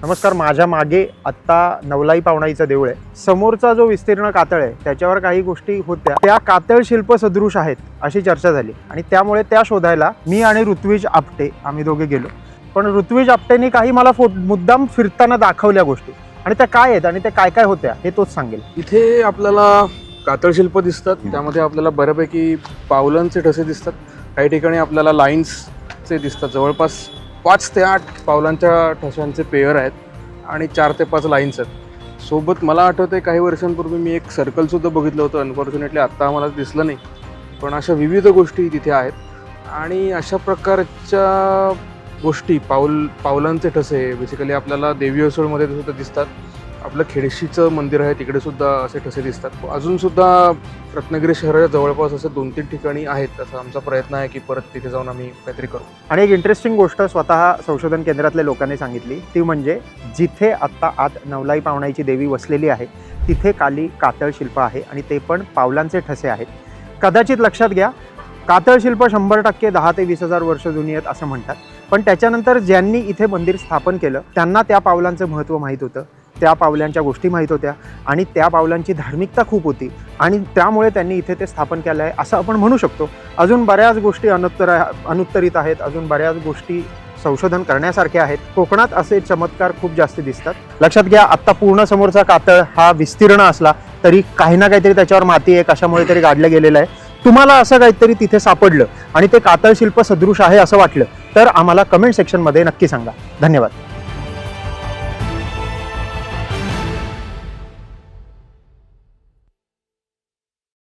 नमस्कार. माझ्या मागे आत्ता नवलाई पावणाईचं देऊळ आहे. समोरचा जो विस्तीर्ण कातळ आहे त्याच्यावर काही गोष्टी होत्या, त्या कातळ शिल्प सदृश आहेत अशी चर्चा झाली आणि त्यामुळे त्या शोधायला मी आणि ऋत्विज आपटे आम्ही दोघे गेलो. पण ऋत्विज आपटेने काही मला मुद्दाम फिरताना दाखवल्या गोष्टी आणि त्या काय आहेत आणि त्या काय काय होत्या हे तोच सांगेल. इथे आपल्याला कातळ शिल्प दिसतात, त्यामध्ये आपल्याला बऱ्यापैकी पावलांचे ठसे दिसतात. काही ठिकाणी आपल्याला लाईन्सचे दिसतात. जवळपास 5 ते 8 पावलांच्या ठशांचे पेयर आहेत आणि 4 ते 5 लाईन्स आहेत. सोबत मला आठवतं आहे काही वर्षांपूर्वी मी एक सर्कलसुद्धा बघितलं होतं. अनफॉर्च्युनेटली आत्ता आम्हाला दिसलं नाही, पण अशा विविध गोष्टी तिथे आहेत आणि अशा प्रकारच्या गोष्टी पावलांचे ठसे बेसिकली आपल्याला देवी असोळमध्ये सुद्धा दिसतात. आपलं खेडशीचं मंदिर आहे तिकडे सुद्धा असे ठसे दिसतात. अजून सुद्धा रत्नागिरी शहराच्या जवळपास असे 2-3 ठिकाणी आहेत. असा आमचा प्रयत्न आहे की परत तिथे जाऊन आम्ही काहीतरी करू. आणि एक इंटरेस्टिंग गोष्ट स्वतः संशोधन केंद्रातल्या लोकांनी सांगितली, ती म्हणजे जिथे आत्ता आत नवलाई पावणाईची देवी वसलेली आहे तिथे खाली कातळ शिल्प आहे आणि ते पण पावलांचे ठसे आहेत. कदाचित लक्षात घ्या, कातळ शिल्प 100% 10 ते 20,000 वर्ष जुनी आहेत असं म्हणतात. पण त्याच्यानंतर ज्यांनी इथे मंदिर स्थापन केलं त्यांना त्या पावलांचं महत्त्व माहीत होतं, त्या पावलांच्या गोष्टी माहीत होत्या आणि त्या पावलांची धार्मिकता खूप होती आणि त्यामुळे त्यांनी इथे ते स्थापन केलं आहे असं आपण म्हणू शकतो. अजून बऱ्याच गोष्टी अनुत्तरित आहेत, अजून बऱ्याच गोष्टी संशोधन करण्यासारख्या आहेत. कोकणात असे चमत्कार खूप जास्त दिसतात. लक्षात घ्या, आत्ता पूर्ण समोरचा कातळ हा विस्तीर्ण असला तरी काही ना काहीतरी त्याच्यावर माती आहे कशामुळे तरी गाडलं गेलेलं आहे. तुम्हाला असं काहीतरी तिथे सापडलं आणि ते कातळ शिल्प सदृश आहे असं वाटलं तर आम्हाला कमेंट सेक्शनमध्ये नक्की सांगा. धन्यवाद.